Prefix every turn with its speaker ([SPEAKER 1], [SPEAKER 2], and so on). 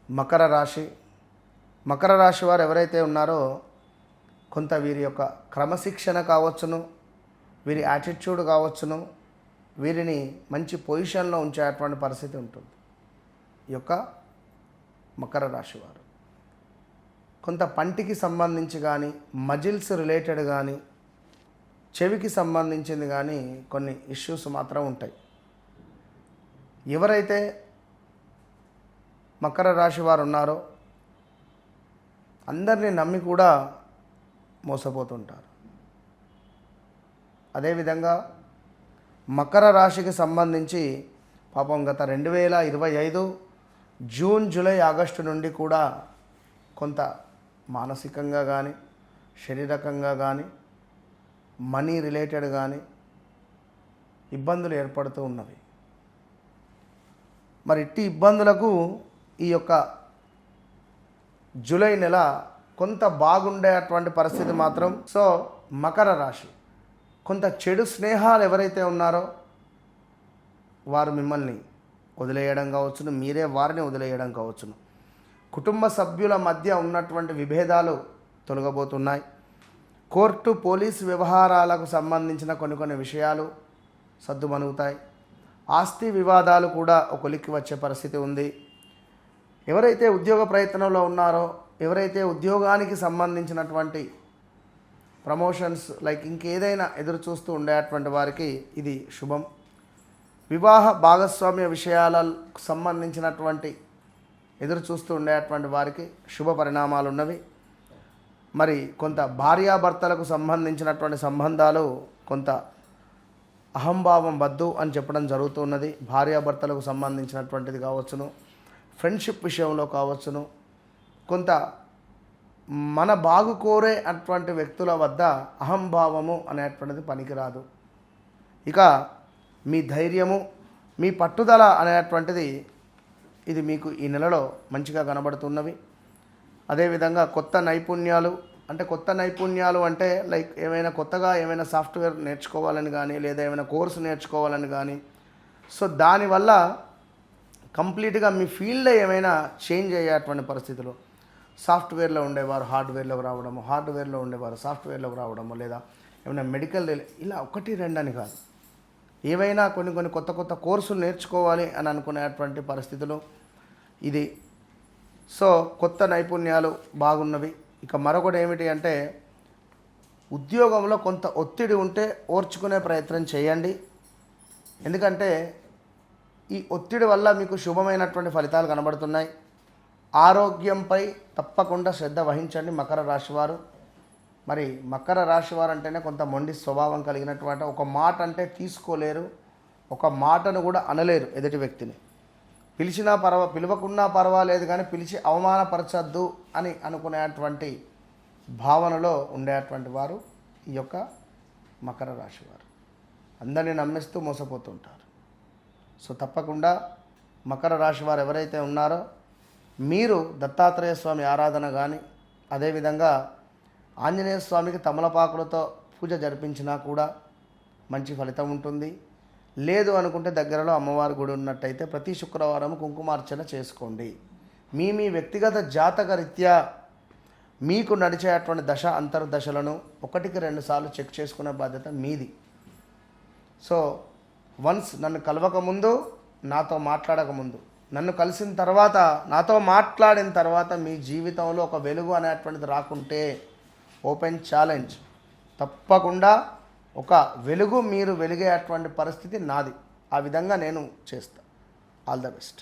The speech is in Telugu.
[SPEAKER 1] మకర రాశి. మకర రాశి వారు ఎవరైతే ఉన్నారో కొంత వీరి యొక్క క్రమశిక్షణ కావచ్చును, వీరి యాటిట్యూడ్ కావచ్చును, వీరిని మంచి పొజిషన్లో ఉంచేటువంటి పరిస్థితి ఉంటుంది. ఈ యొక్క మకర రాశి వారు కొంత పంటికి సంబంధించి కానీ, మజిల్స్ రిలేటెడ్ కానీ, చెవికి సంబంధించింది కానీ కొన్ని ఇష్యూస్ మాత్రం ఉంటాయి. ఎవరైతే మకర రాశి వారు ఉన్నారో అందరినీ నమ్మి కూడా మోసపోతుంటారు. అదేవిధంగా మకర రాశికి సంబంధించి పాపం గత 2025 జూన్, జూలై, ఆగస్టు నుండి కూడా కొంత మానసికంగా కానీ, శారీరకంగా కానీ, మనీ రిలేటెడ్ కానీ ఇబ్బందులు ఏర్పడుతూ ఉన్నవి. మరి ఇట్టి ఇబ్బందులకు ఈ యొక్క జూలై నెల కొంత బాగుండేటువంటి పరిస్థితి మాత్రం. సో మకర రాశి కొంత చెడు స్నేహాలు ఎవరైతే ఉన్నారో వారు మిమ్మల్ని వదిలేయడం కావచ్చును, మీరే వారిని వదిలేయడం కావచ్చును. కుటుంబ సభ్యుల మధ్య ఉన్నటువంటి విభేదాలు తొలగబోతున్నాయి. కోర్టు, పోలీసు వ్యవహారాలకు సంబంధించిన కొన్ని విషయాలు సద్దుమణుగుతాయి. ఆస్తి వివాదాలు కూడా ఒక కొలిక్కి వచ్చే పరిస్థితి ఉంది. ఎవరైతే ఉద్యోగ ప్రయత్నంలో ఉన్నారో, ఎవరైతే ఉద్యోగానికి సంబంధించినటువంటి ప్రమోషన్స్ లైక్ ఇంకేదైనా ఎదురు చూస్తూ ఉండేటువంటి వారికి ఇది శుభం. వివాహ భాగస్వామ్య విషయాలకు సంబంధించినటువంటి ఎదురు చూస్తూ ఉండేటువంటి వారికి శుభ పరిణామాలు ఉన్నవి. మరి కొంత భార్యాభర్తలకు సంబంధించినటువంటి సంబంధాలు కొంత అహంభావం వద్దు అని చెప్పడం జరుగుతున్నది. భార్యాభర్తలకు సంబంధించినటువంటిది కావచ్చును, ఫ్రెండ్షిప్ విషయంలో కావచ్చును, కొంత మన బాగు కోరే అటువంటి వ్యక్తుల వద్ద అహంభావము అనేటువంటిది పనికిరాదు. ఇక మీ ధైర్యము, మీ పట్టుదల అనేటువంటిది ఇది మీకు ఈ నెలలో మంచిగా కనబడుతున్నవి. అదేవిధంగా కొత్త నైపుణ్యాలు అంటే లైక్ ఏమైనా కొత్తగా ఏమైనా సాఫ్ట్వేర్ నేర్చుకోవాలని కానీ, లేదా ఏమైనా కోర్సు నేర్చుకోవాలని కానీ, సో దానివల్ల కంప్లీట్గా మీ ఫీల్డ్లో ఏమైనా చేంజ్ అయ్యేటువంటి పరిస్థితులు, సాఫ్ట్వేర్లో ఉండేవారు హార్డ్వేర్లోకి రావడము, హార్డ్వేర్లో ఉండేవారు సాఫ్ట్వేర్లోకి రావడము, లేదా ఏమైనా మెడికల్ ఇలా 1-2 అని కాదు, ఏవైనా కొన్ని కొత్త కోర్సులు నేర్చుకోవాలి అని అనుకునేటువంటి పరిస్థితులు ఇది. సో కొత్త నైపుణ్యాలు బాగున్నవి. ఇక మరొకటి ఏమిటి అంటే ఉద్యోగంలో కొంత ఒత్తిడి ఉంటే ఓర్చుకునే ప్రయత్నం చేయండి. ఎందుకంటే ఈ ఒత్తిడి వల్ల మీకు శుభమైనటువంటి ఫలితాలు కనబడుతున్నాయి. ఆరోగ్యంపై తప్పకుండా శ్రద్ధ వహించండి మకర రాశి వారు. మరి మకర రాశి వారు అంటేనే కొంత మొండి స్వభావం కలిగినటువంటి, ఒక మాట అంటే తీసుకోలేరు, ఒక మాటను కూడా అనలేరు ఎదుటి వ్యక్తిని. పిలవకున్నా పర్వాలేదు కానీ పిలిచి అవమానపరచద్దు అని అనుకునేటువంటి భావనలో ఉండేటువంటి వారు ఈ యొక్క మకర రాశి వారు. అందరినీ నమ్మిస్తూ మోసపోతుంటారు. సో తప్పకుండా మకర రాశి వారు ఎవరైతే ఉన్నారో మీరు దత్తాత్రేయ స్వామి ఆరాధన కానీ, అదేవిధంగా ఆంజనేయ స్వామికి తమలపాకులతో పూజ జరిపించినా కూడా మంచి ఫలితం ఉంటుంది. లేదు అనుకుంటే దగ్గరలో అమ్మవారి గుడి ఉన్నట్టయితే ప్రతి శుక్రవారం కుంకుమార్చన చేసుకోండి. మీ వ్యక్తిగత జాతక రీత్యా మీకు నడిచేటువంటి దశ అంతర్దశలను 1-2 సార్లు చెక్ చేసుకునే బాధ్యత మీది. సో వన్స్ నన్ను కలవకముందు, నాతో మాట్లాడకముందు, నన్ను కలిసిన తర్వాత, నాతో మాట్లాడిన తర్వాత మీ జీవితంలో ఒక వెలుగు అనేటువంటిది రాకుంటే ఓపెన్ ఛాలెంజ్, తప్పకుండా ఒక వెలుగు మీరు వెలిగేటువంటి పరిస్థితి నాది. ఆ విధంగా నేను చేస్తాను. All the best.